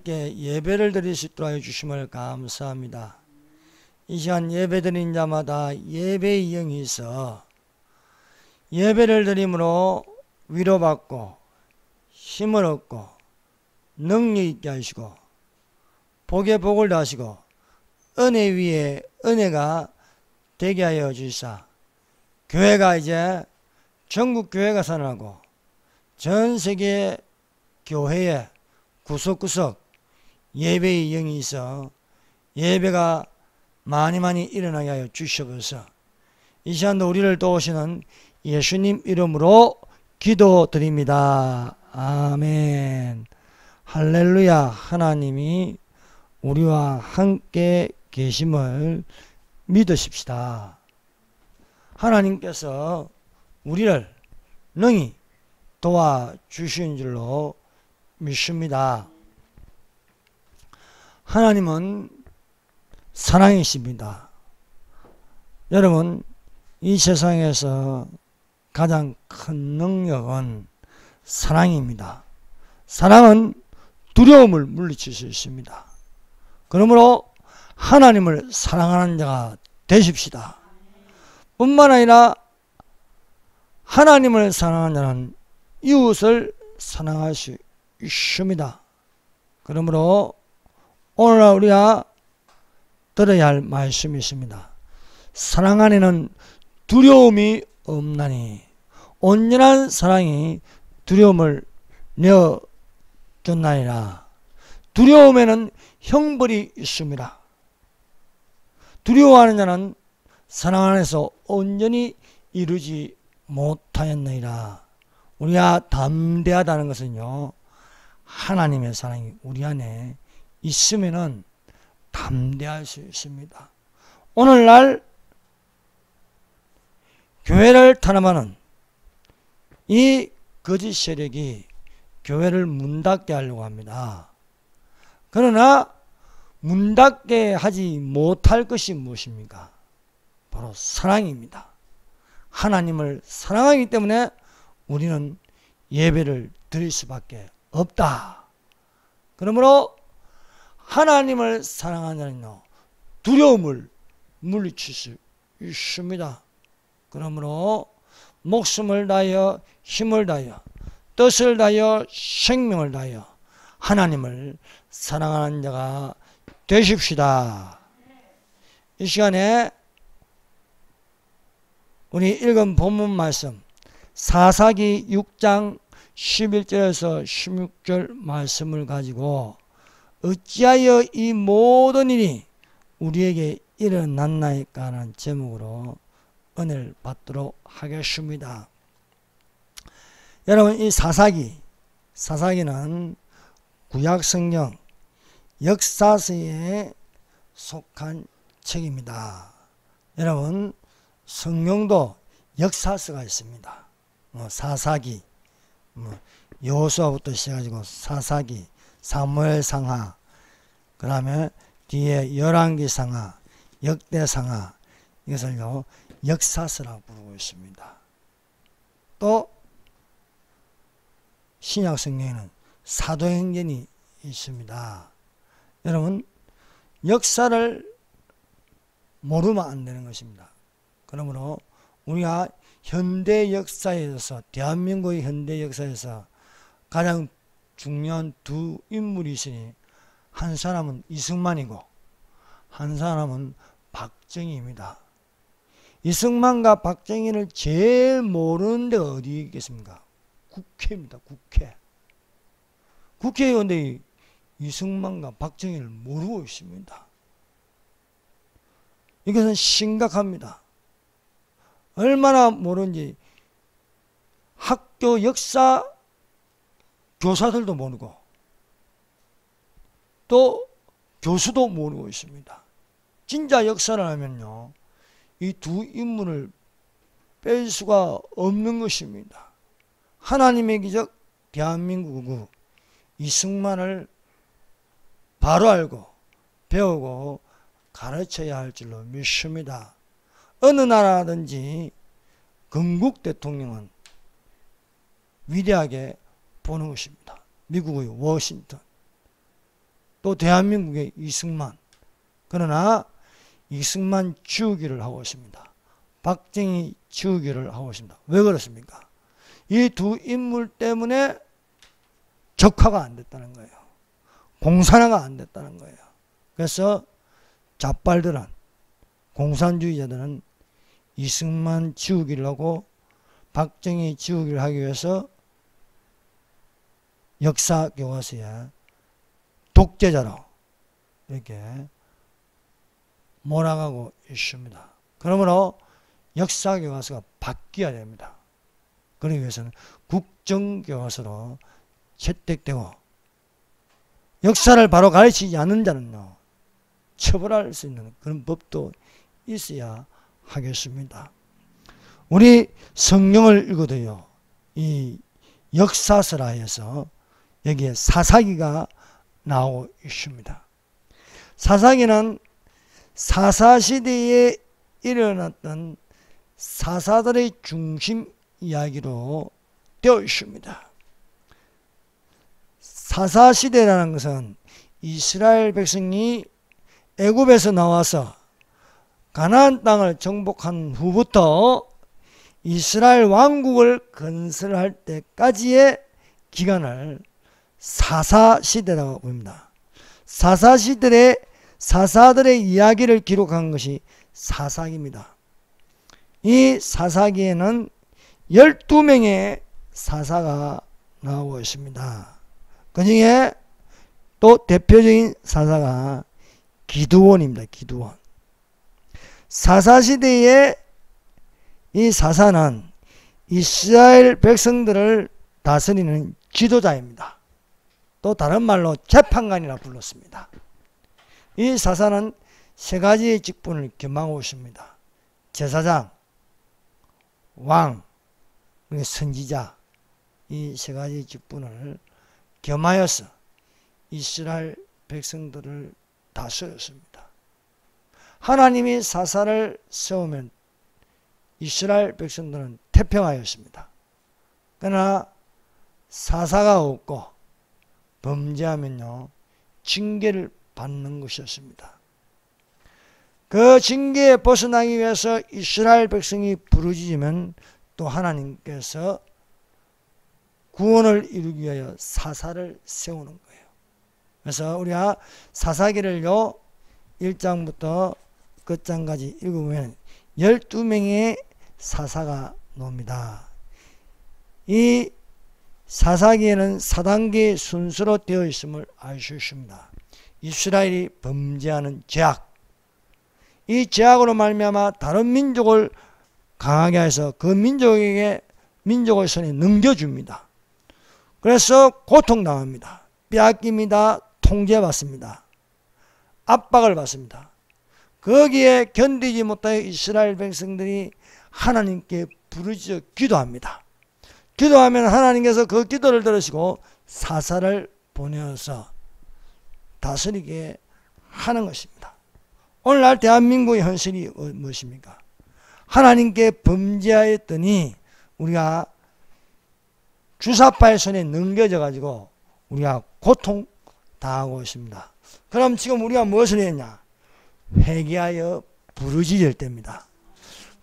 함께 예배를 드릴 수 있도록 해주심을 감사합니다. 이 시간 예배 드린 자마다 예배의 영이 있어 예배를 드림으로 위로받고 힘을 얻고 능력 있게 하시고 복에 복을 다하시고 은혜 위에 은혜가 되게 하여 주시사 교회가 이제 전국 교회가 살아나고 전 세계 교회에 구석구석 예배의 영이 있어 예배가 많이 일어나게 하여 주시옵소서. 이 시간도 우리를 도우시는 예수님 이름으로 기도드립니다. 아멘. 할렐루야. 하나님이 우리와 함께 계심을 믿으십시다. 하나님께서 우리를 능히 도와주신 줄로 믿습니다. 하나님은 사랑이십니다. 여러분, 이 세상에서 가장 큰 능력은 사랑입니다. 사랑은 두려움을 물리칠 수 있습니다. 그러므로 하나님을 사랑하는 자가 되십시다. 뿐만 아니라 하나님을 사랑하는 자는 이웃을 사랑할 수 있습니다. 그러므로 오늘날 우리가 들어야 할 말씀이 있습니다. 사랑 안에는 두려움이 없나니 온전한 사랑이 두려움을 내어줬나니라. 두려움에는 형벌이 있습니다. 두려워하는 자는 사랑 안에서 온전히 이루지 못하였느니라. 우리가 담대하다는 것은요, 하나님의 사랑이 우리 안에 있으면은 담대할 수 있습니다. 오늘날 교회를 탄압하는 이 거짓 세력이 교회를 문 닫게 하려고 합니다. 그러나 문 닫게 하지 못할 것이 무엇입니까? 바로 사랑입니다. 하나님을 사랑하기 때문에 우리는 예배를 드릴 수밖에 없다. 그러므로 하나님을 사랑하는 자는요, 두려움을 물리칠 수 있습니다. 그러므로 목숨을 다하여 힘을 다하여 뜻을 다하여 생명을 다하여 하나님을 사랑하는 자가 되십시다. 이 시간에 우리 읽은 본문 말씀 사사기 6장 11절에서 16절 말씀을 가지고 어찌하여 이 모든 일이 우리에게 일어났나이까 하는 제목으로 은혜를 받도록 하겠습니다. 여러분, 이 사사기는 구약성경 역사서에 속한 책입니다. 여러분, 성경도 역사서가 있습니다. 사사기, 여호수아부터 시작해가지고 사사기, 사무엘상하, 그 다음에 뒤에 열왕기상하, 역대상하, 이것을요 역사서라고 부르고 있습니다. 또 신약 성경에는 사도행전이 있습니다. 여러분, 역사를 모르면 안 되는 것입니다. 그러므로 우리가 현대 역사에 있어서, 대한민국의 현대 역사에서 가장 중요한 두 인물이 있으니 한 사람은 이승만이고 한 사람은 박정희입니다. 이승만과 박정희를 제일 모르는 데가 어디 있겠습니까? 국회입니다. 국회의원들이 이승만과 박정희를 모르고 있습니다. 이것은 심각합니다. 얼마나 모르는지 학교 역사 교사들도 모르고 또 교수도 모르고 있습니다. 진짜 역사를 하면요, 이 두 인물을 뺄 수가 없는 것입니다. 하나님의 기적 대한민국 이승만을 바로 알고 배우고 가르쳐야 할 줄로 믿습니다. 어느 나라든지 건국 대통령은 위대하게 보는 것입니다. 미국의 워싱턴, 또 대한민국의 이승만. 그러나 이승만 지우기를 하고 있습니다. 박정희 지우기를 하고 있습니다. 왜 그렇습니까? 이 두 인물 때문에 적화가 안 됐다는 거예요. 공산화가 안 됐다는 거예요. 그래서 자빨들은, 공산주의자들은 이승만 지우기를 하고 박정희 지우기를 하기 위해서 역사 교과서에 독재자로 이렇게 몰아가고 있습니다. 그러므로 역사 교과서가 바뀌어야 됩니다. 그러기 위해서는 국정교과서로 채택되고, 역사를 바로 가르치지 않는 자는요, 처벌할 수 있는 그런 법도 있어야 하겠습니다. 우리 성경을 읽어도요, 이 역사서라해서 여기에 사사기가 나오고 있습니다. 사사기는 사사시대에 일어났던 사사들의 중심 이야기로 되어 있습니다. 사사시대라는 것은 이스라엘 백성이 애굽에서 나와서 가나안 땅을 정복한 후부터 이스라엘 왕국을 건설할 때까지의 기간을 사사시대라고 부릅니다. 사사시대의 사사들의 이야기를 기록한 것이 사사기입니다. 이 사사기에는 12명의 사사가 나오고 있습니다. 그 중에 또 대표적인 사사가 기드온입니다. 기드온. 사사시대의 이 사사는 이스라엘 백성들을 다스리는 지도자입니다. 또 다른 말로 재판관이라 불렀습니다. 이 사사는 세 가지의 직분을 겸하고 있습니다. 제사장, 왕, 선지자, 이 세 가지 직분을 겸하여서 이스라엘 백성들을 다스렸습니다. 하나님이 사사를 세우면 이스라엘 백성들은 태평하였습니다. 그러나 사사가 없고 범죄하면요, 징계를 받는 것이었습니다. 그 징계에 벗어나기 위해서 이스라엘 백성이 부르짖으면 또 하나님께서 구원을 이루기 위하여 사사를 세우는 거예요. 그래서 우리가 사사기를요, 1장부터 끝장까지 읽으면 12명의 사사가 나옵니다. 이 사사기에는 4단계 순서로 되어 있음을 알 수 있습니다. 이스라엘이 범죄하는 죄악, 이 죄악으로 말미암아 다른 민족을 강하게 해서 그 민족에게 민족의 손에 넘겨줍니다. 그래서 고통당합니다. 빼앗깁니다. 통제받습니다. 압박을 받습니다. 거기에 견디지 못하여 이스라엘 백성들이 하나님께 부르짖어 기도합니다. 기도하면 하나님께서 그 기도를 들으시고 사사를 보내어서 다스리게 하는 것입니다. 오늘날 대한민국의 현실이 무엇입니까? 하나님께 범죄하였더니 우리가 주사파의 손에 넘겨져 가지고 우리가 고통당하고 있습니다. 그럼 지금 우리가 무엇을 했냐? 회개하여 부르짖을 때입니다.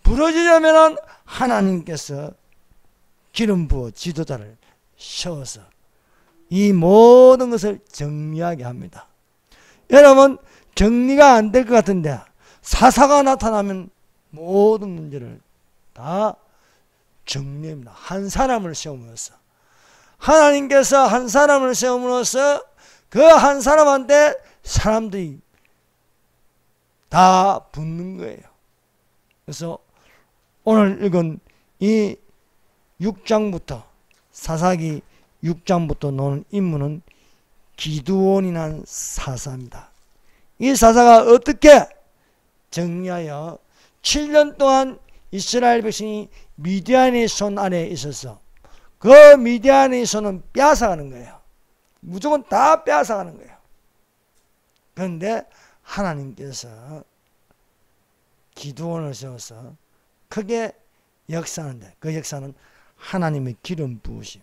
부르짖으면 하나님께서 기름 부어 지도자를 세워서 이 모든 것을 정리하게 합니다. 여러분, 정리가 안 될 것 같은데 사사가 나타나면 모든 문제를 다 정리합니다. 한 사람을 세움으로써 하나님께서 한 사람을 세움으로써 그 한 사람한테 사람들이 다 붙는 거예요. 그래서 오늘 읽은 이 6장부터 사사기 6장부터 나오는 인물은 기드온이라는 사사입니다. 이 사사가 어떻게 정리하여 7년 동안 이스라엘 백성이 미디안의 손 아래에 있어서 그 미디안의 손은 빼앗아가는 거예요. 무조건 다 빼앗아가는 거예요. 그런데 하나님께서 기드온을 세워서 크게 역사하는데 그 역사는 하나님의 기름 부으심,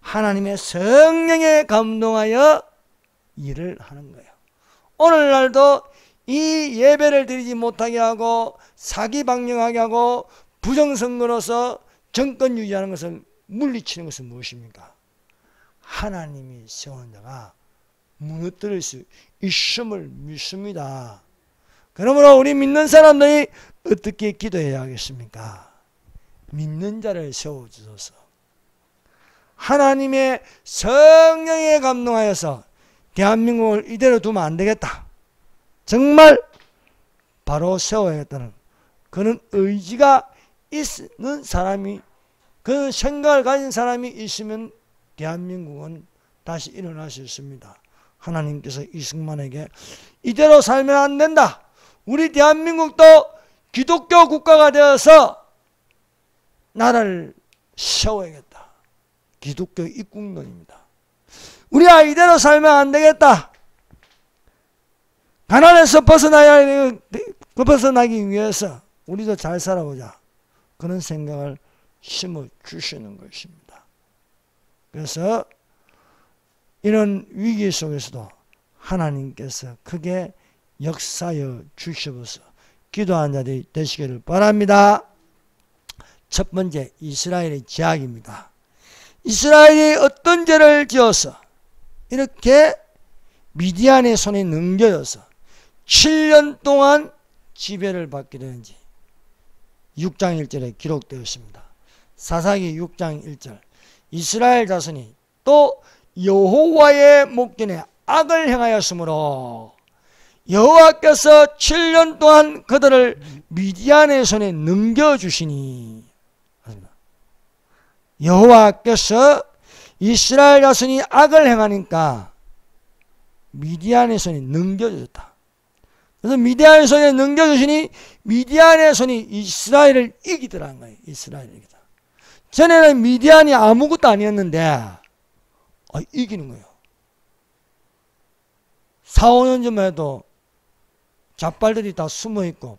하나님의 성령에 감동하여 일을 하는 거예요. 오늘날도 이 예배를 드리지 못하게 하고 사기방령하게 하고 부정선거로서 정권 유지하는 것을 물리치는 것은 무엇입니까? 하나님이 세운 자가 무너뜨릴 수 있음을 믿습니다. 그러므로 우리 믿는 사람들이 어떻게 기도해야 하겠습니까? 믿는 자를 세워주소서. 하나님의 성령에 감동하여서 대한민국을 이대로 두면 안 되겠다. 정말 바로 세워야겠다는 그런 의지가 있는 사람이, 그런 생각을 가진 사람이 있으면 대한민국은 다시 일어날 수 있습니다. 하나님께서 이승만에게 이대로 살면 안 된다. 우리 대한민국도 기독교 국가가 되어서 나라를 세워야겠다. 기독교 입국론입니다. 우리가 이대로 살면 안 되겠다. 가난에서 벗어나기 위해서 우리도 잘 살아보자. 그런 생각을 심어주시는 것입니다. 그래서 이런 위기 속에서도 하나님께서 크게 역사여 주시옵소서. 기도하는 자들이 되시기를 바랍니다. 첫 번째, 이스라엘의 죄악입니다. 이스라엘이 어떤 죄를 지어서 이렇게 미디안의 손에 넘겨져서 7년 동안 지배를 받게 되는지 6장 1절에 기록되었습니다. 사사기 6장 1절, 이스라엘 자손이 또 여호와의 목전에 악을 행하였으므로 여호와께서 7년 동안 그들을 미디안의 손에 넘겨주시니, 여호와께서 이스라엘 자손이 악을 행하니까 미디안의 손에 넘겨주셨다. 그래서 미디안의 손에 넘겨주시니 미디안의 손이 이스라엘을 이기더라는 거예요. 이스라엘을 이기다. 전에는 미디안이 아무것도 아니었는데 이기는 거예요. 4, 5년 전만 해도 잡발들이 다 숨어있고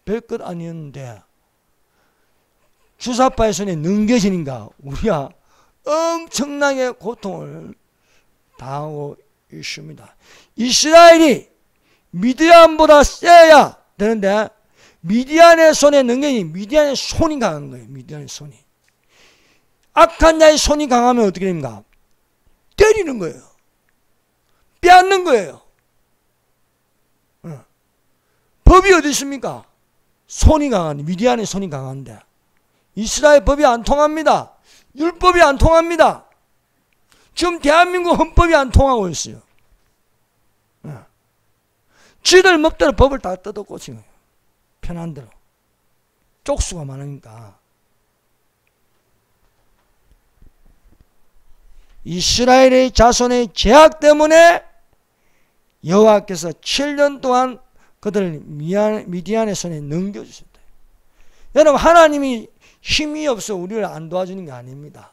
별것 아니었는데 주사파의 손에 넘겨지니까 우리가 엄청나게 고통을 당하고 있습니다. 이스라엘이 미디안보다 세야 되는데 미디안의 손에 넘겨니 미디안의 손이 강한 거예요. 미디안의 손이. 악한 자의 손이 강하면 어떻게 됩니까? 때리는 거예요. 빼앗는 거예요. 법이 어디 있습니까? 손이 강한데, 미디안의 손이 강한데 이스라엘 법이 안 통합니다. 율법이 안 통합니다. 지금 대한민국 헌법이 안 통하고 있어요. 쥐들 법대로 법을 다 뜯어고친 거예요. 편한 대로. 쪽수가 많으니까. 이스라엘의 자손의 죄악 때문에 여호와께서 7년 동안 그들을 미디안의 손에 넘겨주셨다. 여러분, 하나님이 힘이 없어 우리를 안 도와주는 게 아닙니다.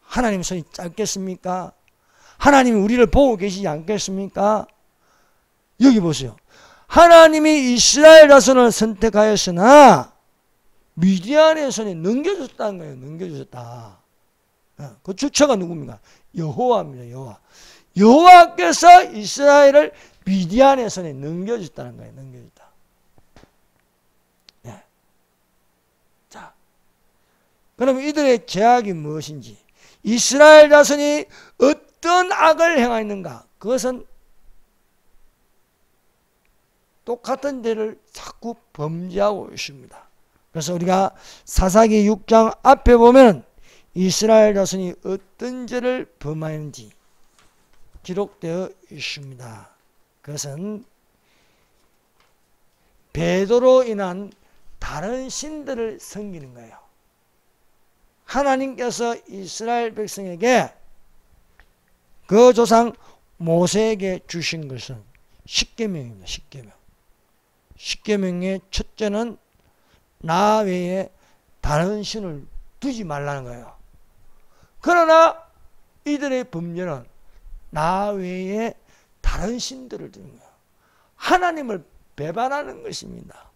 하나님 손이 짧겠습니까? 하나님이 우리를 보고 계시지 않겠습니까? 여기 보세요. 하나님이 이스라엘 자손을 선택하였으나 미디안의 손에 넘겨줬다는 거예요. 넘겨주셨다. 그 주체가 누굽니까? 여호와입니다. 여호와. 여호와께서 이스라엘을 미디안의 손에 넘겨줬다는 거예요. 넘겨줬다. 네. 자, 그럼 이들의 죄악이 무엇인지, 이스라엘 자손이 어떤 악을 행하였는가? 그것은 똑같은 죄를 자꾸 범죄하고 있습니다. 그래서 우리가 사사기 6장 앞에 보면 이스라엘 자손이 어떤 죄를 범하였는지 기록되어 있습니다. 그것은 배도로 인한 다른 신들을 섬기는 거예요. 하나님께서 이스라엘 백성에게 그 조상 모세에게 주신 것은 십계명입니다. 십계명. 십계명의 첫째는 나 외에 다른 신을 두지 말라는 거예요. 그러나 이들의 범죄는 나 외에 다른 신들을 두는 거예요. 하나님을 배반하는 것입니다.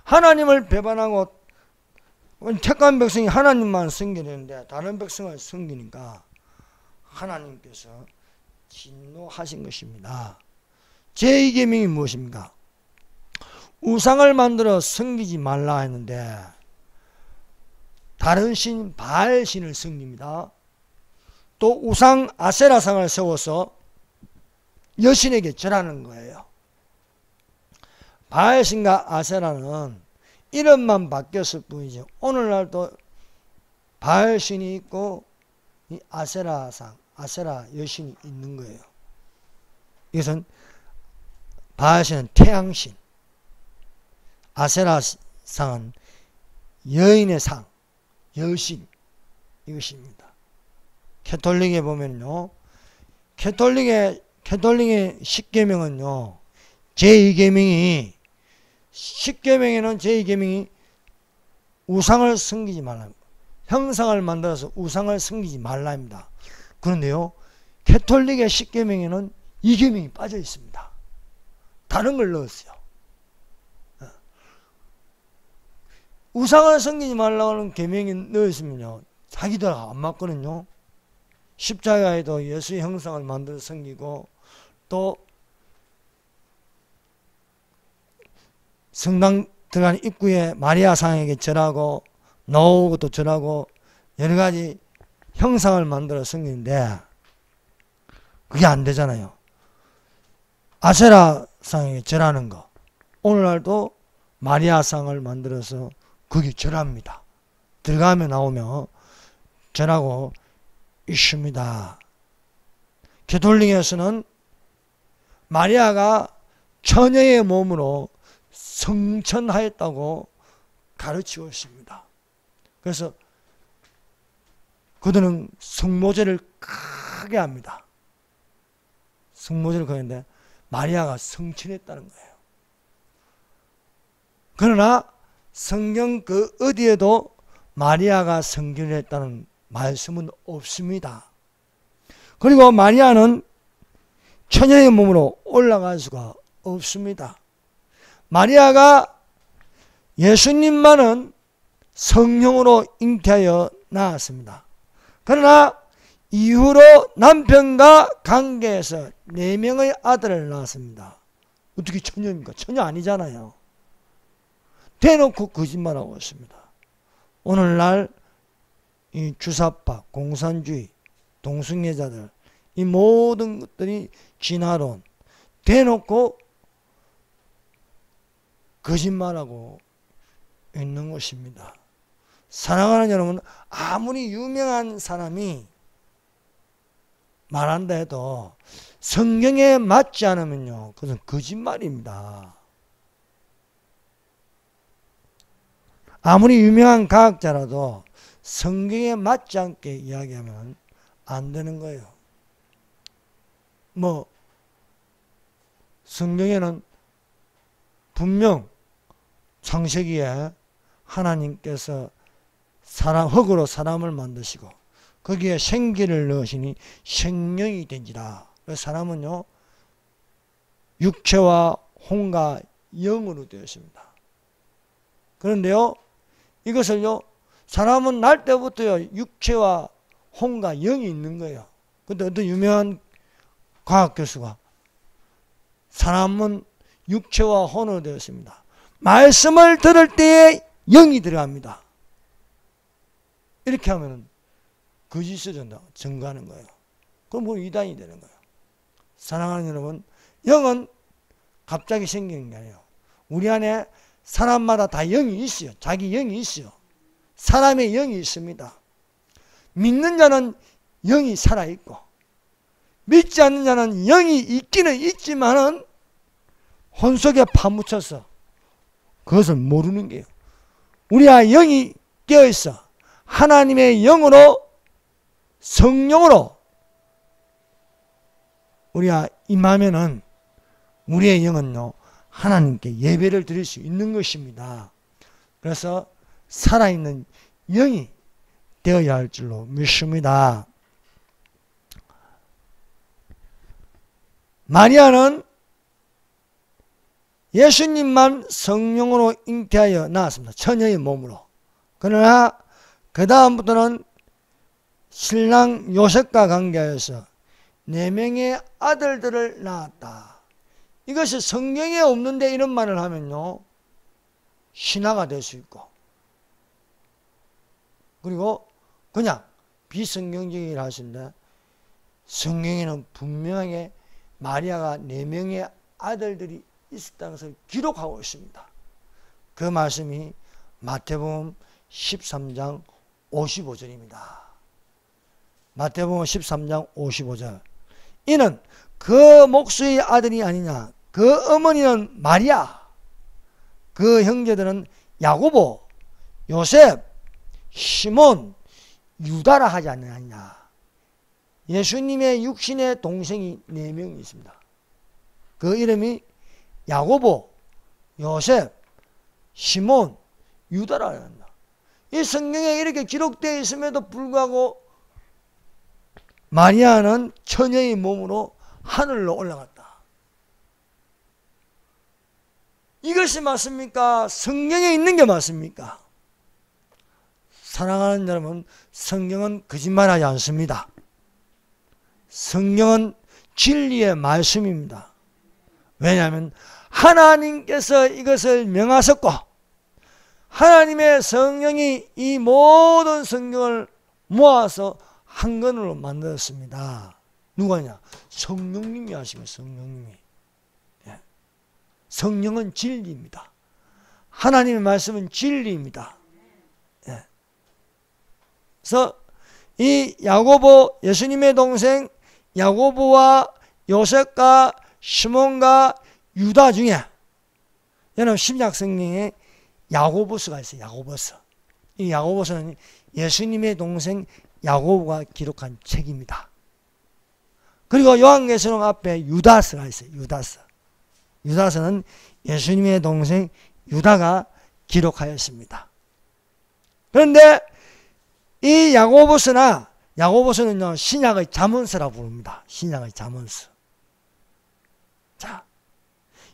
하나님을 배반하고 택한 백성이 하나님만 섬기는데 다른 백성을 섬기니까 하나님께서 진노하신 것입니다. 제2계명이 무엇입니까? 우상을 만들어 섬기지 말라 했는데 다른 신 바알신을 섬깁니다. 또 우상 아세라상을 세워서 여신에게 절하는 거예요. 바알신과 아세라는 이름만 바뀌었을 뿐이지 오늘날도 바알신이 있고 이 아세라상, 아세라 여신이 있는 거예요. 이것은 바알신은 태양신, 아세라상은 여인의 상, 여신 이것입니다. 캐톨릭에 보면요, 캐톨릭의 10계명은요, 제2계명이 10계명에는 제2계명이 우상을 섬기지 말라, 형상을 만들어서 우상을 섬기지 말라입니다. 그런데요, 캐톨릭의 10계명에는 2계명이 빠져 있습니다. 다른 걸 넣었어요. 우상을 섬기지 말라는 계명이 넣었으면요, 자기들 안 맞거든요. 십자가에도 예수의 형상을 만들어 섬기고, 또 성당 들어가는 입구에 마리아상에게 절하고, 나오고도 절하고, 여러 가지 형상을 만들어 섬기는데 그게 안 되잖아요. 아세라상에게 절하는 거, 오늘날도 마리아상을 만들어서 거기 절합니다. 들어가면 나오면 절하고 있습니다. 캐톨릭에서는 마리아가 처녀의 몸으로 성천하였다고 가르치고 있습니다. 그래서 그들은 성모제를 크게 합니다. 성모제를 그랬는데 마리아가 성천했다는 거예요. 그러나 성경 그 어디에도 마리아가 성전을 했다는 말씀은 없습니다. 그리고 마리아는 처녀의 몸으로 올라갈 수가 없습니다. 마리아가 예수님만은 성령으로 잉태하여 낳았습니다. 그러나 이후로 남편과 관계에서 4명의 아들을 낳았습니다. 어떻게 처녀입니까? 처녀 아니잖아요. 대놓고 거짓말하고 있습니다. 오늘날 이 주사파, 공산주의, 동성애자들, 이 모든 것들이 진화론, 대놓고 거짓말하고 있는 것입니다. 사랑하는 여러분, 아무리 유명한 사람이 말한다 해도 성경에 맞지 않으면요, 그것은 거짓말입니다. 아무리 유명한 과학자라도 성경에 맞지 않게 이야기하면 안 되는 거예요. 성경에는 분명 창세기에 하나님께서 흙으로 사람을 만드시고 거기에 생기를 넣으시니 생명이 된지라. 그래서 사람은요, 육체와 혼과 영으로 되었습니다. 그런데요, 이것을요, 사람은 날 때부터요, 육체와 혼과 영이 있는 거예요. 근데 어떤 유명한 과학 교수가 사람은 육체와 혼으로 되었습니다. 말씀을 들을 때에 영이 들어갑니다. 이렇게 하면 거짓을 증거하는 거예요. 그럼 뭐 이단이 되는 거예요. 사랑하는 여러분, 영은 갑자기 생기는 게 아니에요. 우리 안에 사람마다 다 영이 있어요. 자기 영이 있어요. 사람의 영이 있습니다. 믿는 자는 영이 살아있고, 믿지 않는 자는 영이 있기는 있지만은 혼 속에 파묻혀서 그것을 모르는 게요. 우리가 영이 깨어있어 하나님의 영으로, 성령으로 우리가 임하면은 우리의 영은요, 하나님께 예배를 드릴 수 있는 것입니다. 그래서 살아있는 영이 되어야 할 줄로 믿습니다. 마리아는 예수님만 성령으로 잉태하여 낳았습니다. 처녀의 몸으로. 그러나 그 다음부터는 신랑 요셉과 관계하여서 4명의 아들들을 낳았다. 이것이 성경에 없는데 이런 말을 하면요, 신화가 될 수 있고, 그리고 그냥 비성경적이라 하시는데, 성경에는 분명하게 마리아가 4명의 아들들이 있었다는 것을 기록하고 있습니다. 그 말씀이 마태복음 13장 55절입니다. 마태복음 13장 55절. 이는 그 목수의 아들이 아니냐. 그 어머니는 마리아. 그 형제들은 야고보, 요셉, 시몬, 유다라 하지 않느냐. 예수님의 육신의 동생이 4명이 있습니다. 그 이름이 야고보, 요셉, 시몬, 유다라 한다. 이 성경에 이렇게 기록되어 있음에도 불구하고 마리아는 처녀의 몸으로 하늘로 올라갔다. 이것이 맞습니까? 성경에 있는 게 맞습니까? 사랑하는 여러분, 성경은 거짓말하지 않습니다. 성경은 진리의 말씀입니다. 왜냐하면 하나님께서 이것을 명하셨고, 하나님의 성령이 이 모든 성경을 모아서 한 권으로 만들었습니다. 누가냐? 성령님이 하시면 성령님이. 예. 성령은 진리입니다. 하나님의 말씀은 진리입니다. 예. 그래서 이 야고보, 예수님의 동생 야고보와 요셉과 시몬과 유다 중에, 여러분 신약 성경에 야고보서가 있어요. 야고보서. 이 야고보서는 예수님의 동생 야고보가 기록한 책입니다. 그리고 요한계시록 앞에 유다서가 있어요. 유다서. 유다서는 예수님의 동생 유다가 기록하였습니다. 그런데 이 야고보서는요, 신약의 잠언서라고 부릅니다. 신약의 잠언서. 자,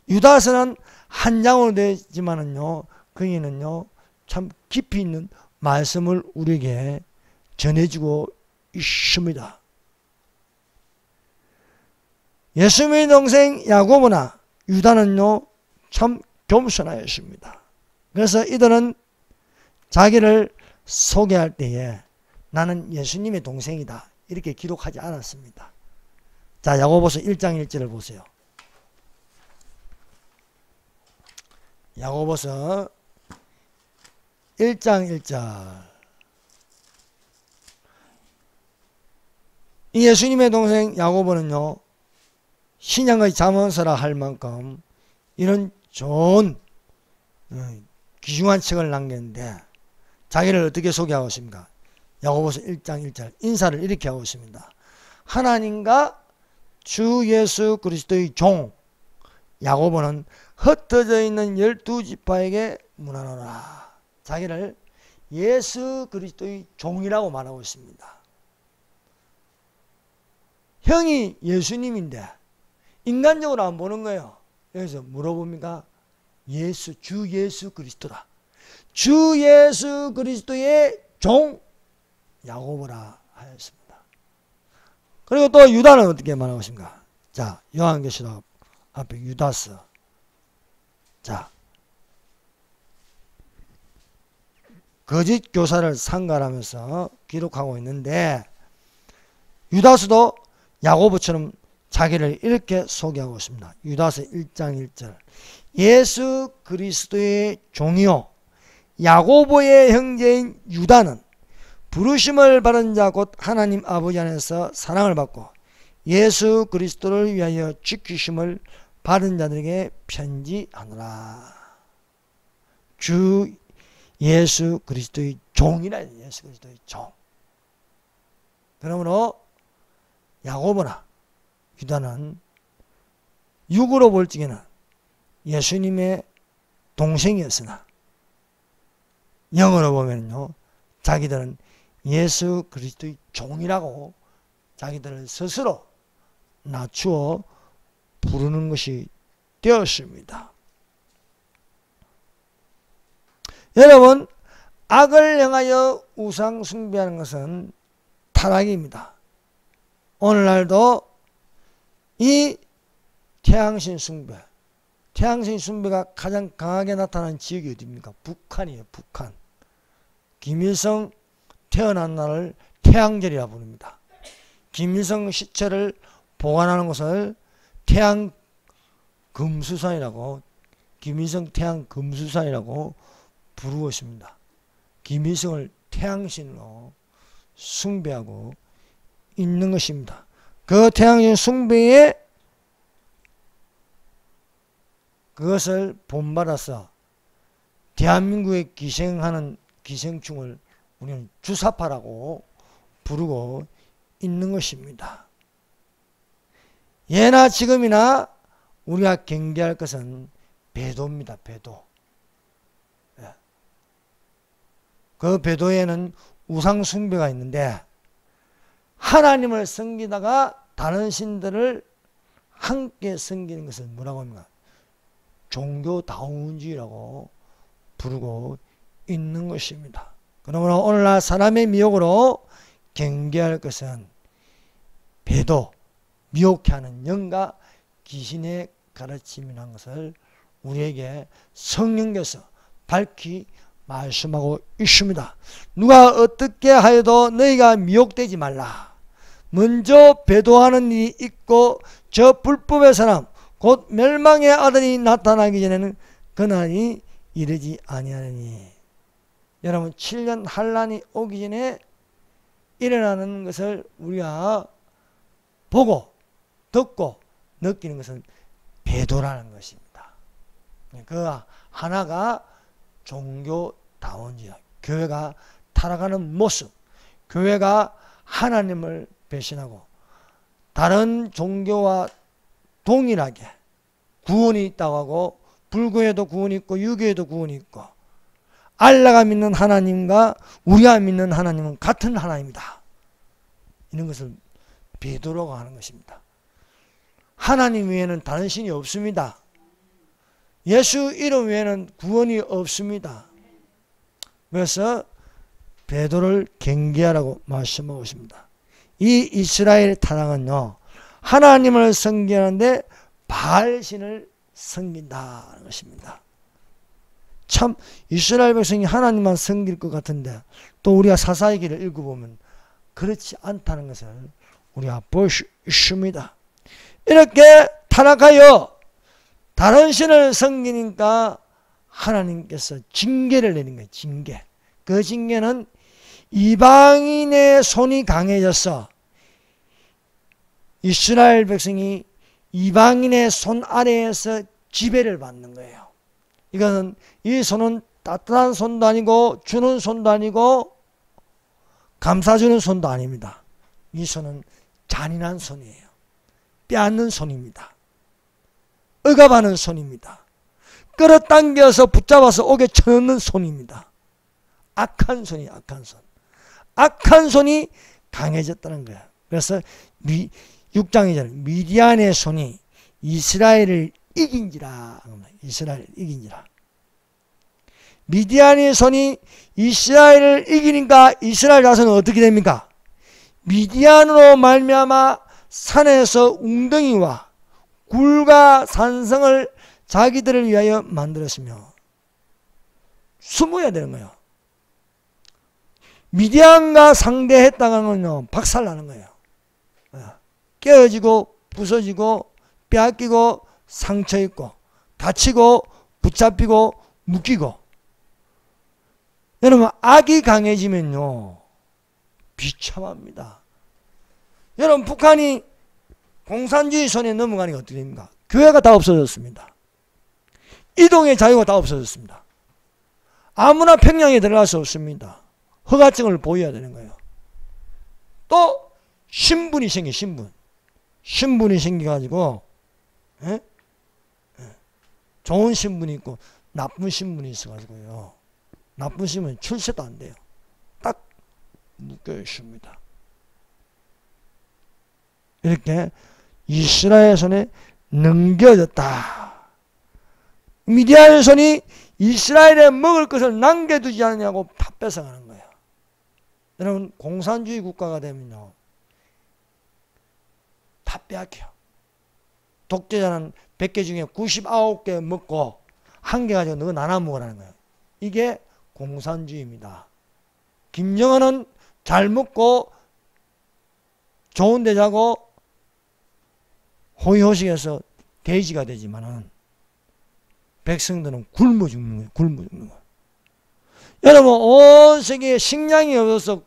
유다서는 한 장으로 되어 있지만은요, 거기는요, 참 깊이 있는 말씀을 우리에게 전해주고 있습니다. 예수님의 동생 야고보나 유다는요, 참 겸손하였습니다. 그래서 이들은 자기를 소개할 때에 나는 예수님의 동생이다, 이렇게 기록하지 않았습니다. 자, 야고보서 1장 1절을 보세요. 야고보서 1장 1절. 이 예수님의 동생 야고보는요, 신약의 잠언서라 할 만큼 이런 좋은 귀중한 책을 남겼는데, 자기를 어떻게 소개하고 있습니까? 야고보서 1장 1절 인사를 이렇게 하고 있습니다. 하나님과 주 예수 그리스도의 종 야고보는 흩어져 있는 12지파에게 문안하노라. 자기를 예수 그리스도의 종이라고 말하고 있습니다. 형이 예수님인데 인간적으로 안 보는 거예요. 여기서 물어봅니까? 주 예수 그리스도다. 주 예수 그리스도의 종 야고보라 하였습니다. 그리고 또 유다는 어떻게 말하고 있습니까? 자, 요한계시록 앞에 유다서. 자, 거짓 교사를 상가하면서 기록하고 있는데, 유다서도 야고보처럼 자기를 이렇게 소개하고 있습니다. 유다서 1장 1절. 예수 그리스도의 종이요 야고보의 형제인 유다는 부르심을 받은 자 곧 하나님 아버지 안에서 사랑을 받고 예수 그리스도를 위하여 지키심을 받은 자들에게 편지하노라. 주 예수 그리스도의 종이라. 예수 그리스도의 종. 그러므로 야고보나 유다는 육으로 볼 적에는 예수님의 동생이었으나 영어로 보면요, 자기들은 예수 그리스도의 종이라고 자기들을 스스로 낮추어 부르는 것이 되었습니다. 여러분, 악을 향하여 우상 숭배하는 것은 타락입니다. 오늘날도 이 태양신 숭배, 태양신 숭배가 가장 강하게 나타나는 지역이 어디입니까? 북한이에요. 북한. 김일성 태어난 날을 태양절이라 부릅니다. 김일성 시체를 보관하는 것을 태양 금수산이라고, 김일성 태양 금수산이라고 부르고 있습니다. 김일성을 태양신으로 숭배하고 있는 것입니다. 그 태양신 숭배에 그것을 본받아서 대한민국에 기생하는 기생충을 우리는 주사파라고 부르고 있는 것입니다. 예나 지금이나 우리가 경계할 것은 배도입니다. 배도. 그 배도에는 우상 숭배가 있는데, 하나님을 섬기다가 다른 신들을 함께 섬기는 것을 뭐라고 합니까? 종교다운주의라고 부르고 있는 것입니다. 그러므로 오늘날 사람의 미혹으로 경계할 것은 배도, 미혹해 하는 영과 귀신의 가르침이라는 것을 우리에게 성령께서 밝히 말씀하고 있습니다. 누가 어떻게 하여도 너희가 미혹되지 말라. 먼저 배도하는 일이 있고 저 불법의 사람 곧 멸망의 아들이 나타나기 전에는 그날이 이르지 아니하느니. 여러분, 7년 환란이 오기 전에 일어나는 것을 우리가 보고 듣고 느끼는 것은 배도라는 것입니다. 그 하나가 종교다운주의, 교회가 타락하는 모습, 교회가 하나님을 배신하고 다른 종교와 동일하게 구원이 있다고 하고, 불교에도 구원이 있고 유교에도 구원이 있고, 알라가 믿는 하나님과 우리가 믿는 하나님은 같은 하나님이다, 이런 것을 배도라고 하는 것입니다. 하나님 외에는 다른 신이 없습니다. 예수 이름 외에는 구원이 없습니다. 그래서 배도를 경계하라고 말씀하고 있습니다. 이 이스라엘 타락은요, 하나님을 섬기는데 바알신을 섬긴다는 것입니다. 참 이스라엘 백성이 하나님만 섬길 것 같은데, 또 우리가 사사기를 읽어보면 그렇지 않다는 것을 우리가 볼 수 있습니다. 이렇게 타락하여 다른 신을 섬기니까 하나님께서 징계를 내린 거예요. 징계. 그 징계는 이방인의 손이 강해져서 이스라엘 백성이 이방인의 손 아래에서 지배를 받는 거예요. 이거는, 이 손은 따뜻한 손도 아니고 주는 손도 아니고 감싸주는 손도 아닙니다. 이 손은 잔인한 손이에요. 빼앗는 손입니다. 억압하는 손입니다. 끌어당겨서 붙잡아서 옥에 쳐넣는 손입니다. 악한 손이, 악한 손. 악한 손이 강해졌다는 거예요. 그래서 6장 2절, 미디안의 손이 이스라엘을 이긴지라. 이스라엘을 이긴지라. 미디안의 손이 이스라엘을 이기니까 이스라엘 자손은 어떻게 됩니까? 미디안으로 말미암아 산에서 웅덩이와 굴과 산성을 자기들을 위하여 만들었으며 숨어야 되는 거예요. 미디안과 상대했다는 건요, 박살나는 거예요. 깨어지고 부서지고 빼앗기고 상처입고 다치고 붙잡히고 묶이고. 여러분, 악이 강해지면요 비참합니다. 여러분, 북한이 공산주의 손에 넘어가니까 어떻게 됩니까? 교회가 다 없어졌습니다. 이동의 자유가 다 없어졌습니다. 아무나 평양에 들어갈 수 없습니다. 허가증을 보여야 되는 거예요. 또 신분이 생겨. 신분이 생겨가지고 좋은 신분이 있고 나쁜 신분이 있어가지고요, 나쁜 신분은 출세도 안 돼요. 딱 묶여 있습니다. 이렇게 이스라엘 손에 넘겨졌다. 미디안의 손이 이스라엘에 먹을 것을 남겨두지 않느냐고 뺏어가는 거예요. 여러분, 공산주의 국가가 되면요 다 빼앗겨요. 독재자는 100개 중에 99개 먹고 1개 가지고 너가 나눠 먹으라는 거예요. 이게 공산주의입니다. 김정은은 잘 먹고 좋은 데 자고 호의호식해서 돼지가 되지만은 백성들은 굶어 죽는 거예요. 굶어 죽는 거예요. 여러분, 온 세계에 식량이 없어서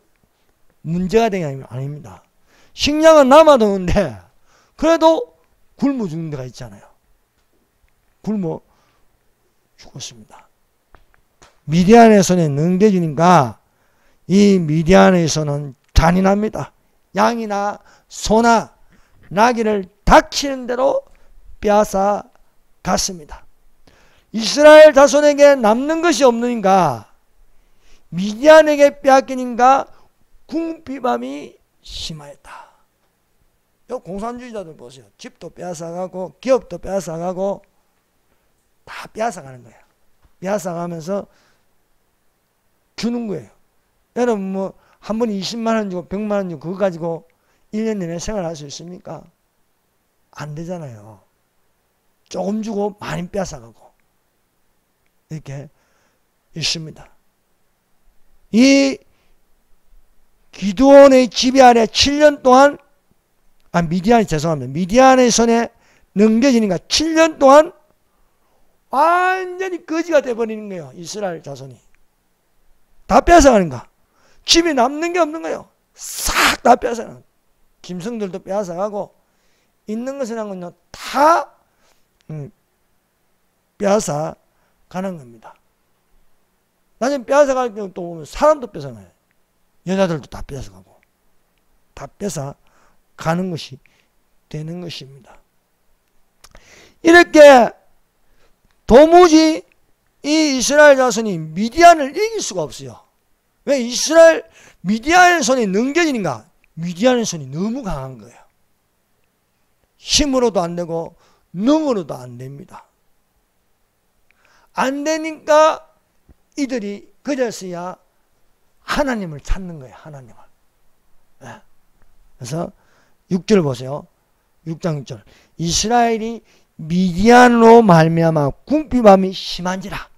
문제가 되는 게 아닙니다. 식량은 남아도는데 그래도 굶어 죽는 데가 있잖아요. 굶어 죽었습니다. 미디안의 손에 능대주니까 이 미디안의 손은 잔인합니다. 양이나 소나 나귀를 닥치는 대로 빼앗아 갔습니다. 이스라엘 자손에게 남는 것이 없는가, 미디안에게 빼앗기는가, 궁핍함이 심하였다. 요 공산주의자들 보세요. 집도 빼앗아가고 기업도 빼앗아가고 다 빼앗아가는 거예요. 빼앗아가면서 주는 거예요. 여러분 뭐 한 번에 20만 원 주고 100만 원 주고 그거 가지고 1년 내내 생활할 수 있습니까? 안 되잖아요. 조금 주고 많이 빼앗아가고 이렇게 있습니다. 이 기드온의 지배 아래 7년 동안 미디안의 손에 넘겨지니까 7년 동안 완전히 거지가 돼버리는 거예요. 이스라엘 자손이 다 빼앗아가는가. 집이 남는 게 없는 거예요. 싹 다 빼앗아가는. 짐승들도 빼앗아가고 있는 것이란 다 빼앗아가는 겁니다. 나중에 빼앗아갈 때 또 보면 사람도 뺏어가요. 여자들도 다 뺏어가고 다 뺏어가는 것이 되는 것입니다. 이렇게 도무지 이 이스라엘 자손이 미디안을 이길 수가 없어요. 왜? 미디안의 손이 넘겨지는가? 미디안의 손이 너무 강한 거예요. 힘으로도 안 되고 능으로도 안 됩니다. 안 되니까 이들이 그제서야 하나님을 찾는 거예요. 하나님을. 네. 그래서 6절 보세요. 6장 6절. 이스라엘이 미디안으로 말미암아 궁핍함이 심한지라.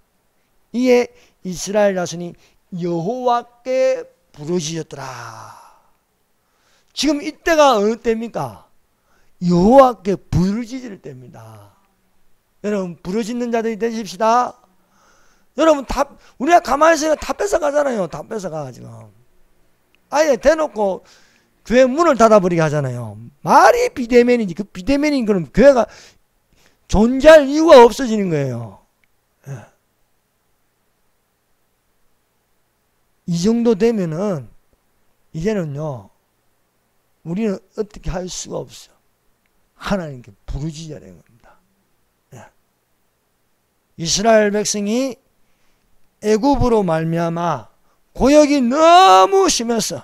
이에 이스라엘 자손이 여호와께 부르짖었더라. 지금 이때가 어느 때입니까? 여호와께 부르짖을 때입니다. 여러분 부르짖는 자들이 되십시다. 여러분 우리가 가만히 있으니까 다 뺏어가잖아요. 다 뺏어가 지금. 아예 대놓고 교회 문을 닫아버리게 하잖아요. 말이 비대면이지. 그 비대면인 그럼 교회가 존재할 이유가 없어지는 거예요. 예. 이 정도 되면은 이제는요 우리는 어떻게 할 수가 없어요. 하나님께 부르짖어야 되는 겁니다. 예. 이스라엘 백성이 애굽으로 말미암아 고역이 너무 심해서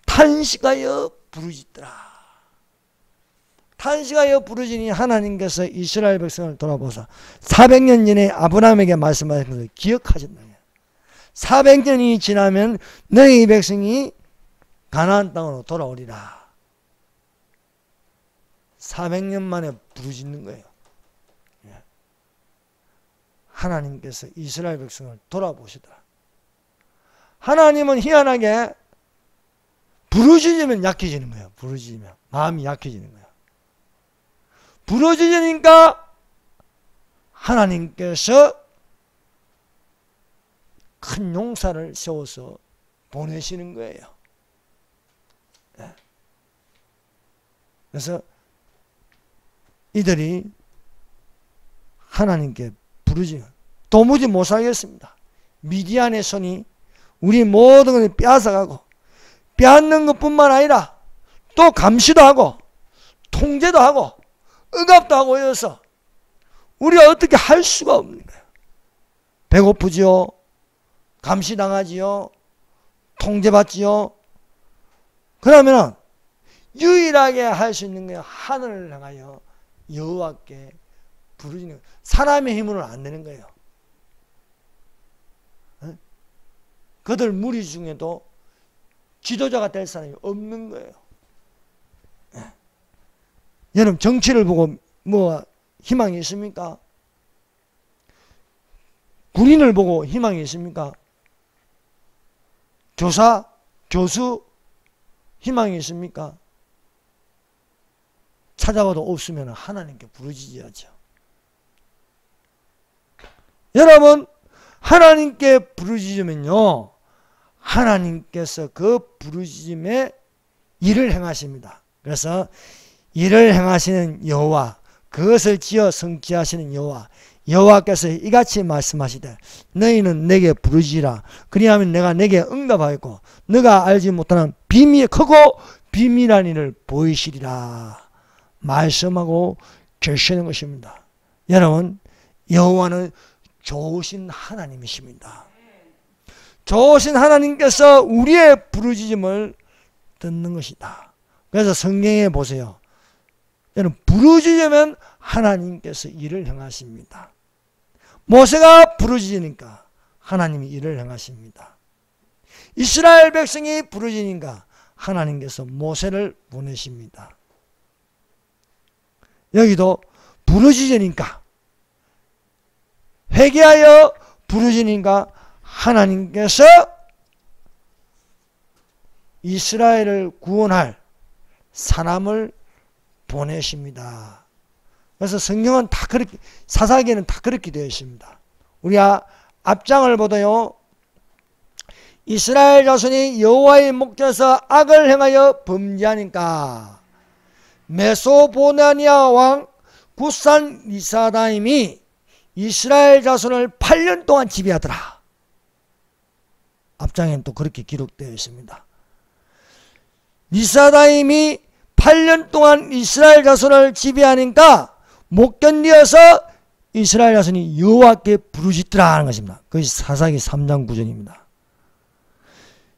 탄식하여 부르짖더라. 탄식하여 부르짖니 하나님께서 이스라엘 백성을 돌아보사 400년 전에 아브라함에게 말씀하신 것을 기억하셨다. 400년이 지나면 너희 백성이 가나안 땅으로 돌아오리라. 400년 만에 부르짖는 거예요. 하나님께서 이스라엘 백성을 돌아보시더라. 하나님은 희한하게 부르짖으면 약해지는 거예요. 부르짖으면 마음이 약해지는 거예요. 부르짖으니까 하나님께서 큰 용사를 세워서 보내시는 거예요. 그래서 이들이 하나님께 부르짖는 도무지 못 살겠습니다. 미디안의 손이 우리 모든 것을 빼앗아가고 빼앗는 것뿐만 아니라 또 감시도 하고 통제도 하고 억압도 하고 이어서 우리가 어떻게 할 수가 없는 거예요. 배고프지요. 감시당하지요. 통제받지요. 그러면 유일하게 할 수 있는 게 하늘을 향하여 여호와께 부르짖는 거예요. 사람의 힘으로는 안 되는 거예요. 그들 무리 중에도 지도자가 될 사람이 없는 거예요. 여러분 정치를 보고 뭐 희망이 있습니까? 군인을 보고 희망이 있습니까? 교사, 교수 희망이 있습니까? 찾아봐도 없으면 하나님께 부르짖어야죠. 여러분 하나님께 부르짖으면요 하나님께서 그 부르짖음에 일을 행하십니다. 그래서 일을 행하시는 여호와, 그것을 지어 성취하시는 여호와, 여호와께서 이같이 말씀하시되 너희는 내게 부르짖으라. 그리하면 내가 내게 응답하였고 너가 알지 못하는 비밀, 크고 비밀한 일을 보이시리라 말씀하고 계시는 것입니다. 여러분 여호와는 좋으신 하나님이십니다. 좋으신 하나님께서 우리의 부르짖음을 듣는 것이다. 그래서 성경에 보세요. 여러분 부르짖으면 하나님께서 일을 행하십니다. 모세가 부르짖으니까 하나님이 일을 행하십니다. 이스라엘 백성이 부르짖으니까 하나님께서 모세를 보내십니다. 여기도 부르짖으니까, 회개하여 부르짖으니까 하나님께서 이스라엘을 구원할 사람을 보내십니다. 그래서 성경은 다 그렇게, 사사기에는 다 그렇게 되어 있습니다. 우리가 앞장을 보도요, 이스라엘 자손이 여호와의 목전에서 악을 행하여 범죄하니까 메소포타미아 왕 굿산 리사다임이 이스라엘 자손을 8년 동안 지배하더라. 앞장에는 또 그렇게 기록되어 있습니다. 리사다임이 8년 동안 이스라엘 자손을 지배하니까 못 견디어서 이스라엘 자손이 여호와께 부르짖더라 하는 것입니다. 그것이 사사기 3장 9절입니다.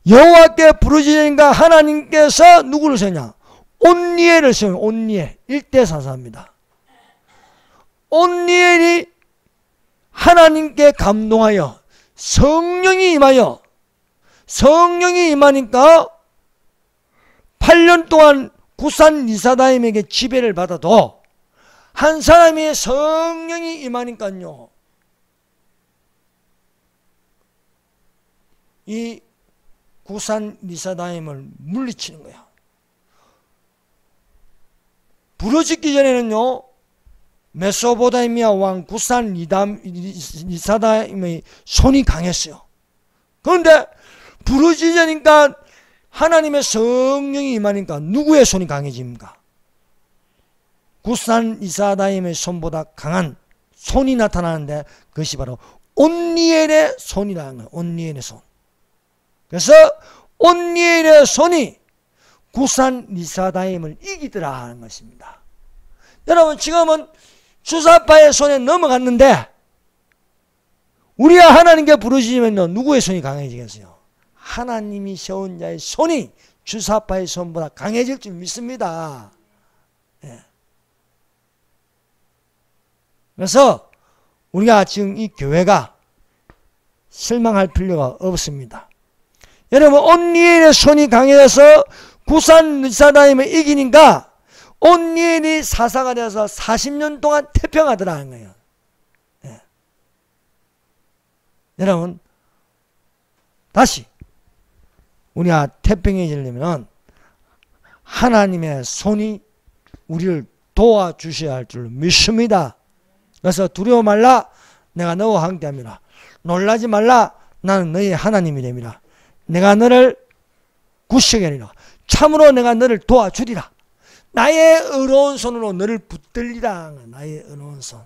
여호와께 부르짖으니까 하나님께서 누구를 세우냐? 온니엘을 세우냐. 온니엘 1대 사사입니다. 온니엘이 하나님께 감동하여 성령이 임하니까 8년 동안 굿산 리사다임에게 지배를 받아도 한 사람이 성령이 임하니까요, 이 굿산 리사다임을 물리치는 거야. 부르짖기 전에는요, 메소포타미아 왕 굿산 리사다임의 손이 강했어요. 그런데 부르짖으니까 하나님의 성령이 임하니까 누구의 손이 강해집니까? 굿산 리사다임의 손보다 강한 손이 나타나는데 그것이 바로 온니엘의 손이라는 거예요. 온니엘의 손. 그래서 온니엘의 손이 굿산 리사다임을 이기더라 하는 것입니다. 여러분 지금은 주사파의 손에 넘어갔는데 우리가 하나님께 부르짖으면 누구의 손이 강해지겠어요? 하나님이 세운 자의 손이 주사파의 손보다 강해질 줄 믿습니다. 예. 그래서 우리가 지금 이 교회가 실망할 필요가 없습니다. 여러분 온니엘의 손이 강해져서 굿산 리사다임을 이기니까 온니엘이 사사가 되어서 40년 동안 태평하더라는 거예요. 예. 여러분 다시 우리가 태평해지려면 하나님의 손이 우리를 도와주셔야 할 줄 믿습니다. 그래서 두려워 말라, 내가 너와 함께합니다. 놀라지 말라, 나는 너희 하나님이 됩니다. 내가 너를 구시하리라. 참으로 내가 너를 도와주리라. 나의 의로운 손으로 너를 붙들리라. 나의 의로운 손.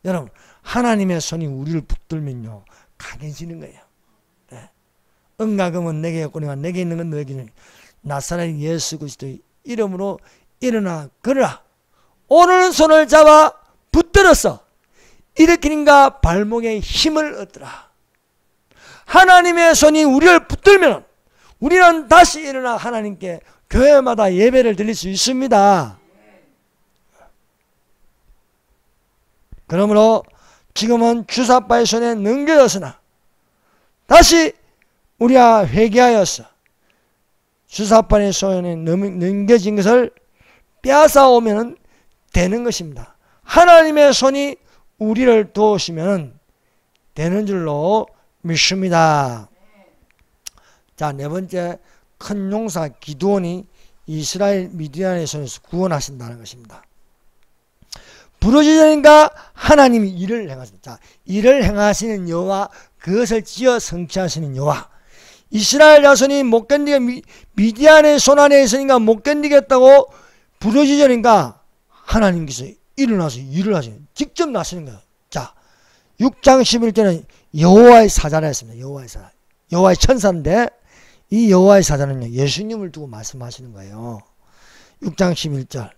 여러분 하나님의 손이 우리를 붙들면요 강해지는 거예요. 네. 은가금은 내게 없거니와 내게 있는 건 너에게 있는 나사렛 예수 그리스도의 이름으로 일어나 걸으라. 오른손을 잡아 붙들어서 일으키는가 발목에 힘을 얻더라. 하나님의 손이 우리를 붙들면 우리는 다시 일어나 하나님께 교회마다 예배를 드릴 수 있습니다. 그러므로 지금은 주사파의 손에 넘겨졌으나 다시 우리가 회개하여서 주사파의 손에 넘겨진 것을 빼앗아 오면은 되는 것입니다. 하나님의 손이 우리를 도우시면 되는 줄로 믿습니다. 자, 네 번째, 큰 용사 기드온이 이스라엘 미디안의 손에서 구원하신다는 것입니다. 부르짖으니까 하나님이 일을 행하십니다. 자, 일을 행하시는 여호와, 그것을 지어 성취하시는 여호와. 이스라엘 자손이 못 견디게 미디안의 손 안에 있으니까 못 견디겠다고 부르짖으니까 하나님께서 일어나서 일을 하시는, 직접 나서는 거예요. 자, 6장 11절은 여호와의 사자라 했습니다. 여호와의 사자, 여호와의 천사인데 이 여호와의 사자는요, 예수님을 두고 말씀하시는 거예요. 6장 11절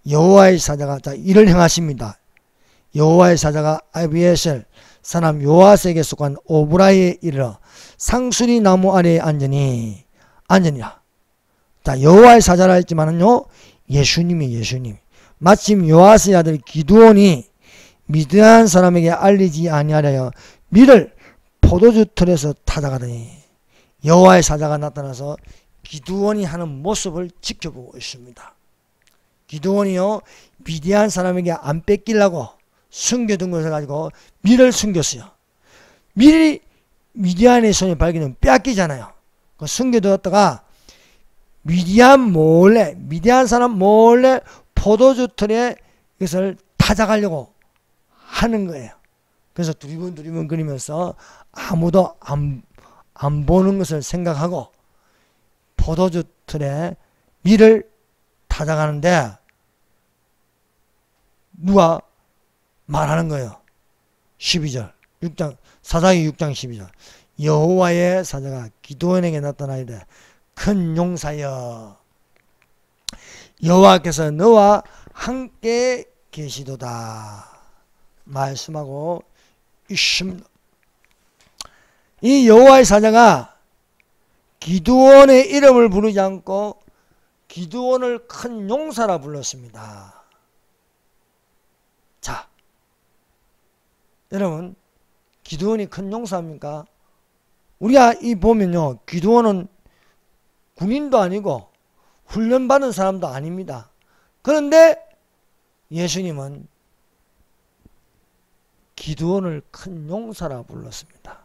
여호와의 사자가, 자, 일을 행하십니다. 여호와의 사자가 아비에셀 사람 요아스에게 속한 오브라이에 이르러 상수리 나무 아래에 앉으니라. 자, 여호와의 사자라 했지만은요, 예수님. 마침 요아스의 아들 기드온이 미드안 사람에게 알리지 아니하려 밀을 포도주 틀에서 타다가더니 여호와의 사자가 나타나서 기드온이 하는 모습을 지켜보고 있습니다. 기드온이요, 미디안 사람에게 안 뺏기려고 숨겨둔 것을 가지고 밀을 숨겼어요. 밀이 미디안의 손에 발기는 빼앗기잖아요. 그 숨겨두었다가 미디안 사람 몰래 포도주 틀에 이것을 타작하려고 하는 거예요. 그래서 두리번 거리면서 아무도 안 보는 것을 생각하고 포도주 틀에 밀을 타작하는데 누가 말하는 거예요. 12절 사사기 6장 12절 여호와의 사자가 기드온에게 나타나이되 큰 용사여 여호와께서 너와 함께 계시도다 말씀하고 있습니다. 이 여호와의 사자가 기드온의 이름을 부르지 않고 기드온을 큰 용사라 불렀습니다. 자, 여러분, 기드온이 큰 용사입니까? 우리가 이 보면요, 기드온은 군인도 아니고 훈련받은 사람도 아닙니다. 그런데 예수님은 기드온을 큰 용사라 불렀습니다.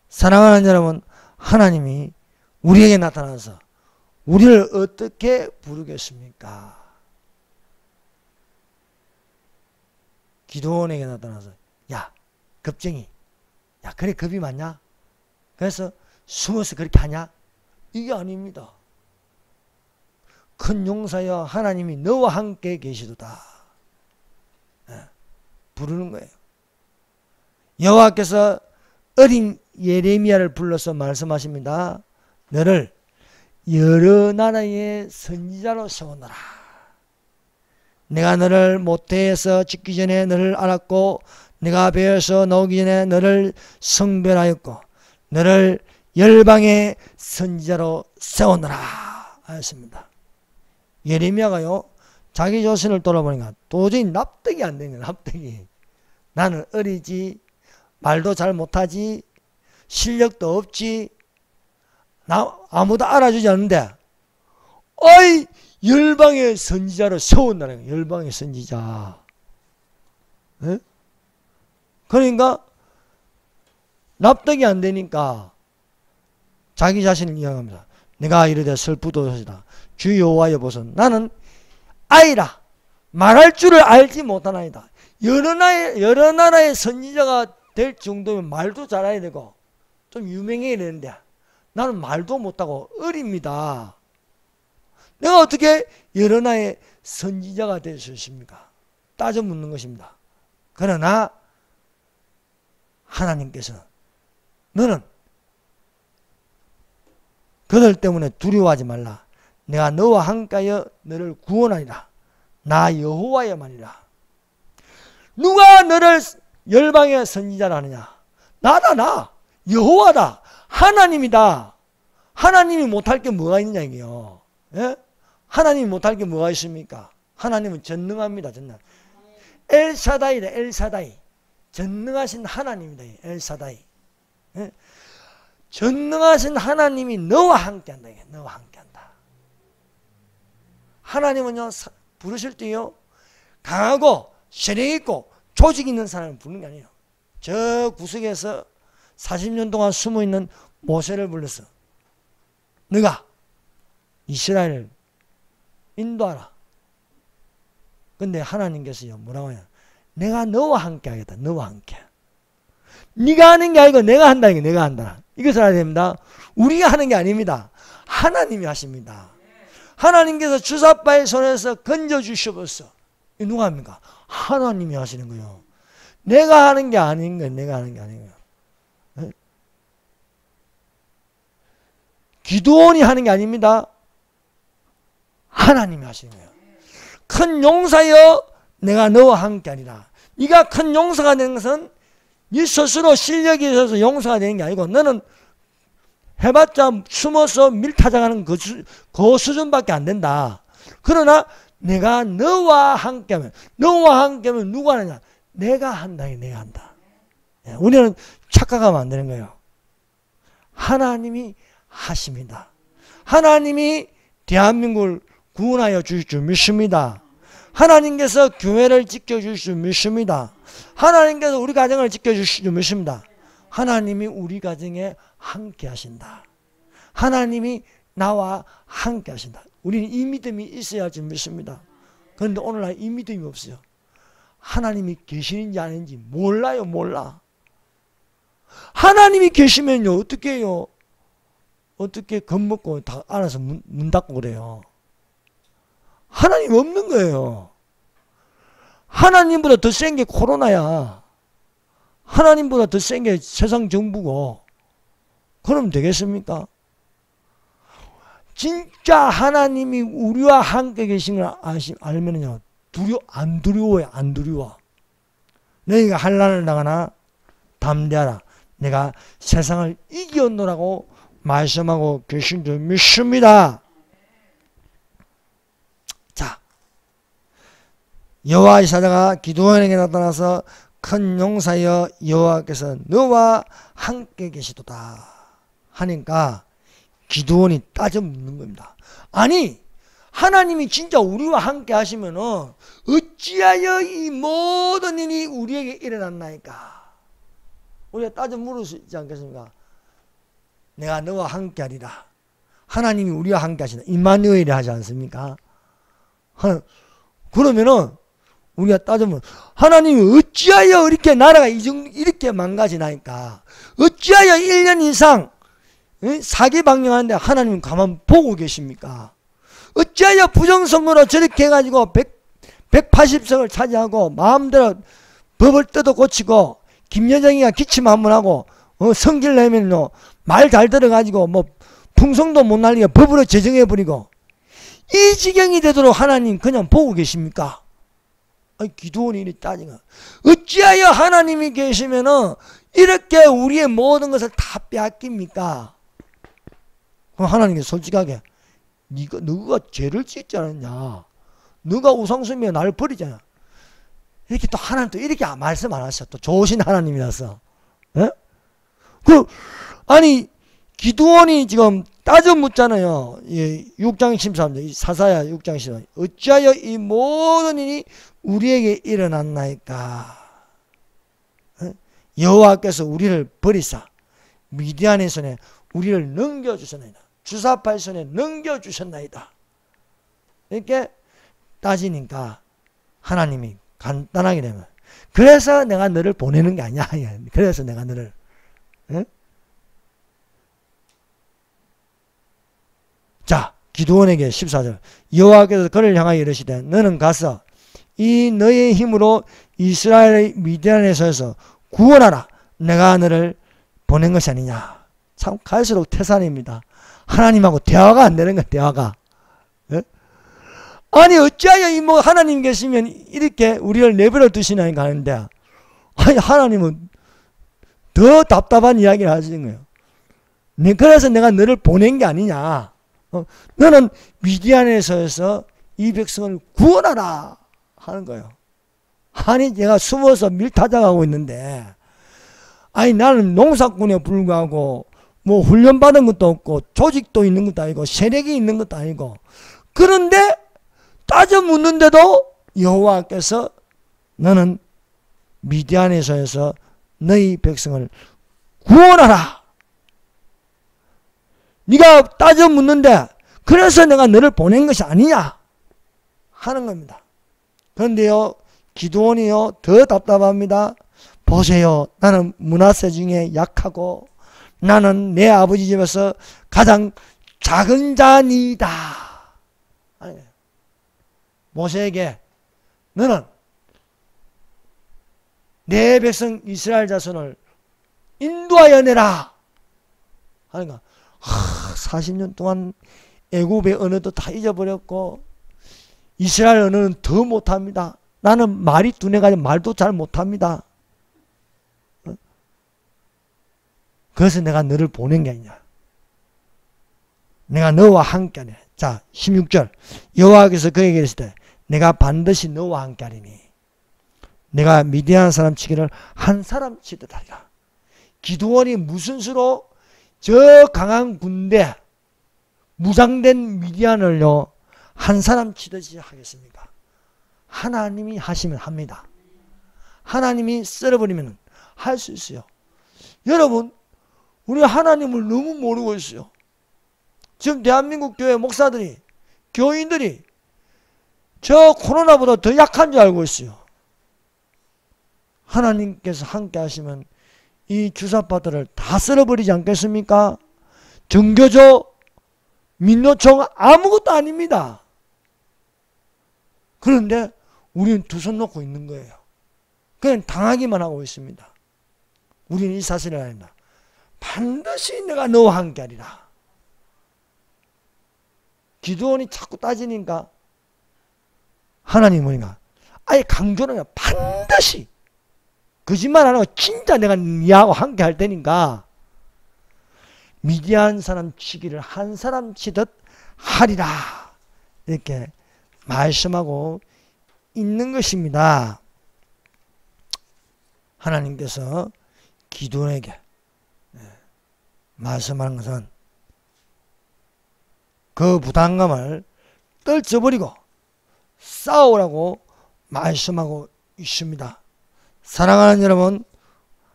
사랑하는 여러분, 하나님이 우리에게 나타나서 우리를 어떻게 부르겠습니까? 기드온에게 나타나서 야, 겁쟁이, 야, 그래 겁이 많냐? 그래서 숨어서 그렇게 하냐? 이게 아닙니다. 큰 용사여 하나님이 너와 함께 계시도다 부르는 거예요. 여호와께서 어린 예레미야를 불러서 말씀하십니다. 너를 여러 나라의 선지자로 세우노라. 내가 너를 모태에서 짓기 전에 너를 알았고 내가 배에서 나오기 전에 너를 성별하였고 너를 열방의 선지자로 세우노라 하였습니다. 예레미야가요, 자기 자신을 돌아보니까 도저히 납득이 안 되는 거예요. 납득이. 나는 어리지, 말도 잘 못하지, 실력도 없지, 나 아무도 알아주지 않는데 어이 열방의 선지자로 세운다는 거예요. 열방의 선지자. 에? 그러니까 납득이 안 되니까 자기 자신을 이야기합니다. 내가 이르되 슬프도소이다. 주 여호와여 보소서. 나는 아이라 말할 줄을 알지 못하나이다. 여러 나라의 선지자가 될 정도면 말도 잘해야 되고 좀 유명해야 되는데 나는 말도 못하고 어립니다. 내가 어떻게 여러 나라의 선지자가 될 수 있습니까? 따져 묻는 것입니다. 그러나 하나님께서 너는 그들 때문에 두려워하지 말라. 내가 너와 함께하여 너를 구원하리라. 나 여호와야만이라. 누가 너를 열방의 선지자라 하느냐? 나다. 나 여호와다. 하나님이다. 하나님이 못할 게 뭐가 있느냐 이게요. 예? 하나님이 못할 게 뭐가 있습니까? 하나님은 전능합니다. 전능. 엘사다이다. 엘사다이. 전능하신 하나님이다. 엘사다이. 예? 전능하신 하나님이 너와 함께한다. 너와 함께한다. 하나님은요, 부르실 때요, 강하고 세력 있고 조직 있는 사람을 부르는 게 아니에요. 저 구석에서 40년 동안 숨어있는 모세를 불렀어. 너가 이스라엘을 인도하라. 근데 하나님께서요 뭐라고 해요? 내가 너와 함께 하겠다. 너와 함께. 네가 하는 게 아니고 내가 한다는 게 내가 한다. 이것을 알아야 됩니다. 우리가 하는 게 아닙니다. 하나님이 하십니다. 하나님께서 주사바의 손에서 건져주셔버렸어. 누가 합니까? 하나님이 하시는 거예요. 내가 하는 게 아닌 거예요. 내가 하는 게 아닌 거예요. 네? 기도원이 하는 게 아닙니다. 하나님이 하시는 거예요. 큰 용사여 내가 너와 함께 하리라. 네가 큰 용사가 되는 것은 네 스스로 실력이 있어서 용사가 되는 게 아니고 너는 해봤자 숨어서 밀타작하는 그 수준밖에 안 된다. 그러나 내가 너와 함께하면 누가 하느냐? 내가 한다. 내가 한다. 우리는 착각하면 안 되는 거예요. 하나님이 하십니다. 하나님이 대한민국을 구원하여 주실 줄 믿습니다. 하나님께서 교회를 지켜주실 줄 믿습니다. 하나님께서 우리 가정을 지켜주실 줄 믿습니다. 하나님이 우리 가정에 함께 하신다. 하나님이 나와 함께 하신다. 우리는 이 믿음이 있어야 할 줄 믿습니다. 그런데 오늘날 이 믿음이 없어요. 하나님이 계시는지 아닌지 몰라요. 몰라. 하나님이 계시면요 어떻게 해요? 어떻게 겁먹고 다 알아서 문 닫고 그래요. 하나님 없는 거예요. 하나님보다 더 센 게 코로나야. 하나님보다 더 센 게 세상 정부고. 그럼 되겠습니까? 진짜 하나님이 우리와 함께 계신 걸 알면요 안 두려워요. 안 두려워. 너희가 환난을 당하나 담대하라. 내가 세상을 이겼노라고 말씀하고 계신 줄 믿습니다. 자, 여호와의 사자가 기드온에게 나타나서 큰 용사여 여호와께서 너와 함께 계시도다 하니까 기드온이 따져 묻는 겁니다. 아니 하나님이 진짜 우리와 함께 하시면은 어찌하여 이 모든 일이 우리에게 일어났나이까? 우리가 따져 물을 수 있지 않겠습니까? 내가 너와 함께 하리라. 하나님이 우리와 함께 하시나 임마누엘이 하지 않습니까? 그러면은 우리가 따져보면 하나님이 어찌하여 이렇게 나라가 이렇게 망가지나이까? 어찌하여 1년 이상 사기방영하는데 하나님은 가만 보고 계십니까? 어찌하여 부정선거로 저렇게 해가지고 180석을 차지하고 마음대로 법을 뜯어 고치고 김여정이가 기침 한번 하고 성질 내면 말 잘 들어가지고 뭐 풍성도 못 날리게 법으로 제정해버리고 이 지경이 되도록 하나님 그냥 보고 계십니까? 기드온이 이렇게 따지가 어찌하여 하나님이 계시면은 이렇게 우리의 모든 것을 다 빼앗깁니까? 그럼 하나님께 솔직하게 너가 죄를 짓지 않았냐? 너가 우상숭배에 나를 버리잖아. 이렇게 또 하나님 또 이렇게 말씀 안 하셔. 또 좋으신 하나님이라서. 예? 아니 기드온이 지금 따져 묻잖아요. 6장 13절 사사야 6장 13절 어찌하여 이 모든 일이 우리에게 일어났나이까? 여호와께서 우리를 버리사 미디안의 손에 우리를 넘겨주셨나이다. 주사파의 손에 넘겨주셨나이다. 이렇게 따지니까 하나님이 간단하게 되면 그래서 내가 너를 보내는 게 아니야. 그래서 내가 너를 자 기드온에게 14절 여호와께서 그를 향하여 이르시되 너는 가서 이 너의 힘으로 이스라엘의 미디안에서 구원하라. 내가 너를 보낸 것이 아니냐. 참 갈수록 태산입니다. 하나님하고 대화가 안 되는 거야. 대화가. 예? 아니 어찌하여 이 뭐 하나님 계시면 이렇게 우리를 내버려 두시나니까 하는데 아니 하나님은 더 답답한 이야기를 하시는 거예요. 그래서 내가 너를 보낸 게 아니냐. 너는 미디안에서 이 백성을 구원하라 하는 거예요. 아니 내가 숨어서 밀타작하고 있는데 아니 나는 농사꾼에 불구하고 뭐 훈련받은 것도 없고 조직도 있는 것도 아니고 세력이 있는 것도 아니고 그런데 따져 묻는데도 여호와께서 너는 미디안의 손에서 너희 백성을 구원하라. 네가 따져 묻는데 그래서 내가 너를 보낸 것이 아니냐 하는 겁니다. 그런데요, 기드온이요 더 답답합니다. 보세요, 나는 므낫세 중에 약하고 나는 내 아버지 집에서 가장 작은 자니다. 모세에게 너는 내 백성 이스라엘 자손을 인도하여 내라 하니까 40년 동안 애굽의 언어도 다 잊어버렸고 이스라엘 언어는 더 못합니다. 나는 말이 두뇌 가지고 말도 잘 못합니다. 그래서 내가 너를 보낸 게 아니냐. 내가 너와 함께하네. 자, 16절 여호와께서 그에게 이르시되 내가 반드시 너와 함께하리니 내가 미디안 사람 치기를 한 사람 치듯 하리라. 기드온이 무슨 수로 저 강한 군대 무장된 미디안을요 한 사람 치듯이 하겠습니까? 하나님이 하시면 합니다. 하나님이 썰어버리면 할 수 있어요. 여러분, 우리 하나님을 너무 모르고 있어요. 지금 대한민국 교회 목사들이, 교인들이 저 코로나보다 더 약한 줄 알고 있어요. 하나님께서 함께 하시면 이 주사파들을 다 썰어버리지 않겠습니까? 정교조, 민노총 아무것도 아닙니다. 그런데 우리는 두 손 놓고 있는 거예요. 그냥 당하기만 하고 있습니다. 우리는 이 사실을 알다. 반드시 내가 너와 함께하리라. 기드온이 자꾸 따지니까 하나님 뭐니까 아예 강조는 반드시 거짓말 안 하고 진짜 내가 니하고 함께 할 테니까 미디안 사람 치기를 한 사람 치듯 하리라 이렇게 말씀하고 있는 것입니다. 하나님께서 기드온에게 말씀하는 것은 그 부담감을 떨쳐버리고 싸우라고 말씀하고 있습니다. 사랑하는 여러분,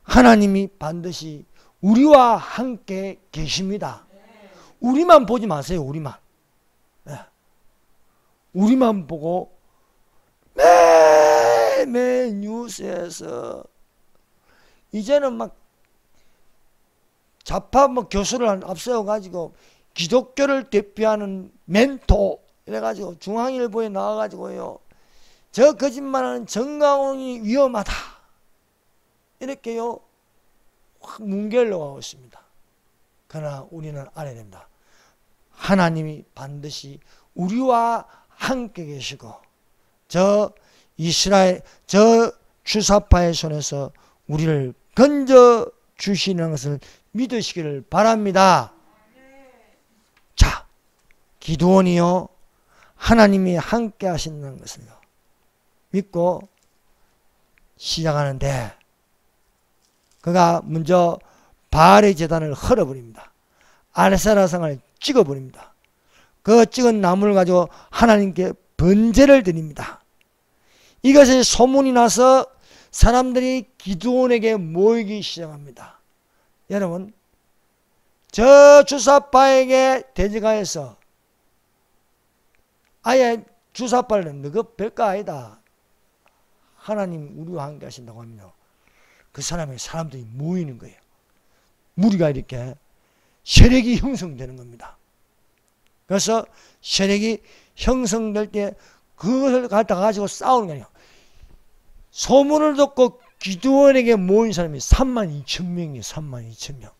하나님이 반드시 우리와 함께 계십니다. 우리만 보지 마세요. 우리만. 우리만 보고 매일 뉴스에서 이제는 막 좌파 교수를 앞세워가지고 기독교를 대표하는 멘토 이래가지고 중앙일보에 나와가지고요 저 거짓말하는 정강훈이 위험하다 이렇게요 확 뭉개려고 하고 있습니다. 그러나 우리는 알아야 됩니다. 하나님이 반드시 우리와 함께 계시고 저 이스라엘 저 주사파의 손에서 우리를 건져 주시는 것을 믿으시기를 바랍니다. 자, 기드온이요 하나님이 함께 하신다는 것을 믿고 시작하는데 그가 먼저 바알의 제단을 헐어버립니다. 아세라상을 찍어버립니다. 그 찍은 나무를 가지고 하나님께 번제를 드립니다. 이것이 소문이 나서 사람들이 기드온에게 모이기 시작합니다. 여러분, 저 주사파에게 대적하여서 아예 주사파는 너가 별거 아니다. 하나님 우리와 함께 하신다고 하면요. 그 사람들이 모이는 거예요. 무리가 이렇게 세력이 형성되는 겁니다. 그래서 세력이 형성될 때 그것을 갖다 가지고 싸우는 게 아니에요. 소문을 듣고 기드온에게 모인 사람이 32,000명이에요. 32,000명.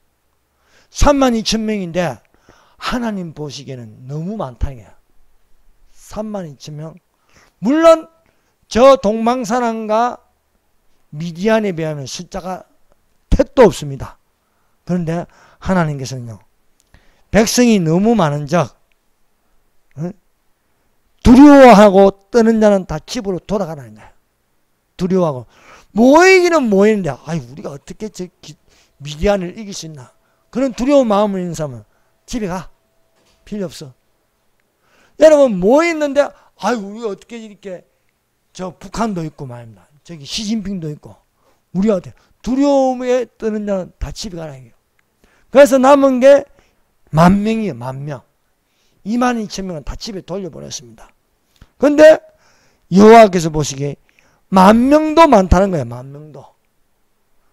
32,000명인데 하나님 보시기에는 너무 많다는 거예요. 32,000명. 물론 저 동방사람과 미디안에 비하면 숫자가 택도 없습니다. 그런데 하나님께서는요. 백성이 너무 많은 적 두려워하고 떠는 자는 다 집으로 돌아가라는 거예요. 두려워하고 모이기는 모이는데 우리가 어떻게 저 미디안을 이길 수 있나 그런 두려운 마음을 있는 사람은 집에 가. 필요 없어. 여러분 모였는데 우리가 어떻게 이렇게 저 북한도 있고 말입니다. 저기 시진핑도 있고 우리한테 두려움에 떠는 자는 다 집에 가라 이게요. 그래서 남은 게 10,000명이에요. 10,000명. 22,000명은 다 집에 돌려보냈습니다. 근데 여호와께서 보시기에 10,000명도 많다는 거예요. 10,000명도.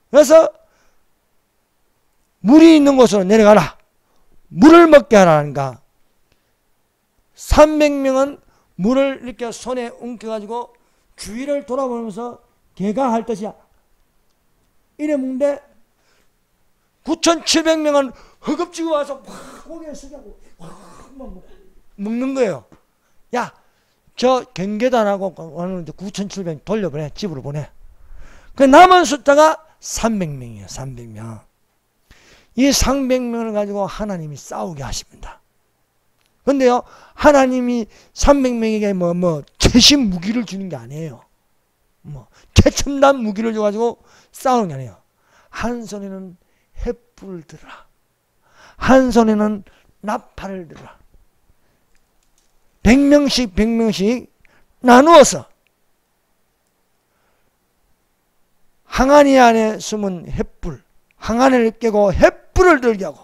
그래서 물이 있는 곳으로 내려가라. 물을 먹게 하라니까 300명은 물을 이렇게 손에 웅켜가지고 주위를 돌아보면서 개가 할 듯이 이래 먹는데 9,700명은 허겁지겁 와서 막 고개에 쓰자고 먹는 거예요. 야, 저 경계단하고 하는데 9,700명 돌려보내. 집으로 보내. 그 남은 숫자가 300명이에요. 300명. 이 300명을 가지고 하나님이 싸우게 하십니다. 근데요, 하나님이 300명에게 최신 무기를 주는 게 아니에요. 최첨단 무기를 줘가지고 싸우는 게 아니에요. 한 손에는 횃불을 들어라. 한 손에는 나팔을 들어라. 100명씩 나누어서 항아리 안에 숨은 횃불, 항아리를 깨고 횃불을 들게 하고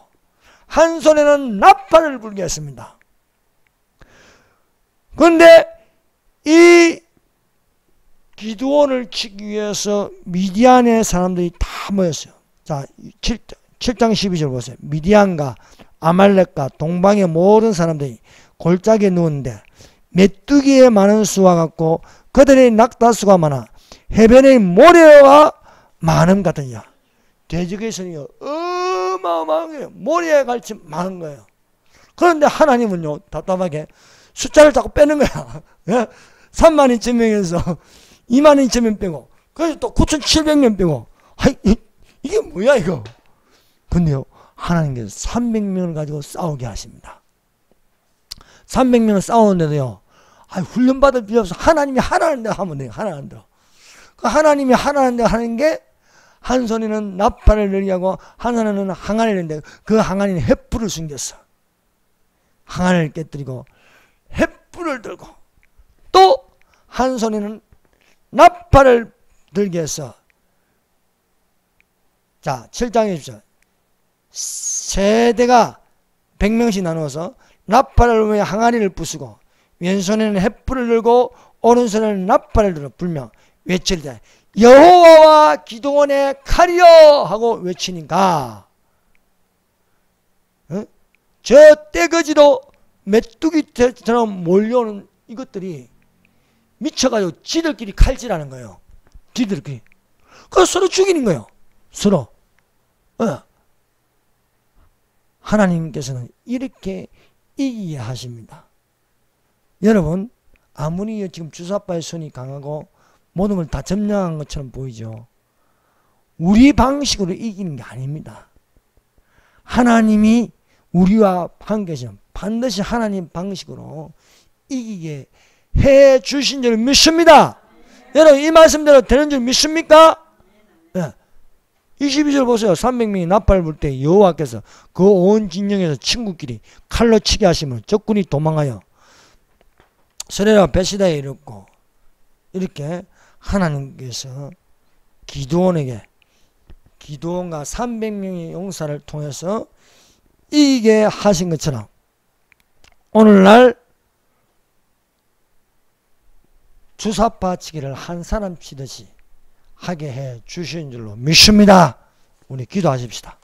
한 손에는 나팔을 불게 했습니다. 그런데 이 기드온을 치기 위해서 미디안의 사람들이 다 모였어요. 자, 7장 12절 보세요. 미디안과 아말렉과 동방의 모든 사람들이 골짜기에 누웠는데 메뚜기의 많은 수와 같고 그들의 낙타수가 많아 해변의 모래와 많음 같으냐. 대적에서는 어마어마한 거예요. 모래에 갈치 많은 거예요. 그런데 하나님은요, 답답하게 숫자를 자꾸 빼는 거야. 32,000명에서 22,000명 빼고, 그래서 또 9,700명 빼고, 이게 뭐야, 이거? 근데요, 하나님께서 300명을 가지고 싸우게 하십니다. 300명을 싸우는데도요, 훈련받을 필요 없어. 하나님이 하라는 대로 하면 돼요. 하라는 대로. 그 하나님이 하라는 대로 하는 게, 한 손에는 나팔을 들이하고, 한 손에는 항아리를 들이는데, 그 항아리는 횃불을 숨겼어. 항아리를 깨뜨리고, 횃불을 들고, 또, 한 손에는 나팔을 들게 해서, 자, 7장에 주십시오. 세대가 100명씩 나누어서 나팔을 위해 항아리를 부수고 왼손에는 횃불을 들고 오른손에는 나팔을 들어 불며 외칠 때 여호와와 기드온의 칼이여 하고 외치니까 저 떼거지로 메뚜기처럼 몰려오는 이것들이 미쳐가지고 지들끼리 칼질하는 거예요. 지들끼리. 그래서 서로 죽이는 거예요. 서로. 하나님께서는 이렇게 이기게 하십니다. 여러분, 아무리 지금 주사파의 손이 강하고 모든 걸 다 점령한 것처럼 보이죠. 우리 방식으로 이기는 게 아닙니다. 하나님이 우리와 함께하시면 반드시 하나님 방식으로 이기게 해 주신 줄 믿습니다. 여러분, 이 말씀대로 되는 줄 믿습니까? 네. 22절 보세요. 300명이 나팔 불 때 여호와께서 그 온 진영에서 친구끼리 칼로 치게 하시면 적군이 도망하여 스레라 베시다에 이르고 이렇게 하나님께서 기드온과 300명의 용사를 통해서 이기게 하신 것처럼 오늘날 주사파 치기를 한 사람 치듯이 하게 해 주신 줄로 믿습니다. 우리 기도하십시다.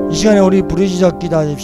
이 시간에 우리 부르짖어 기도하십시다.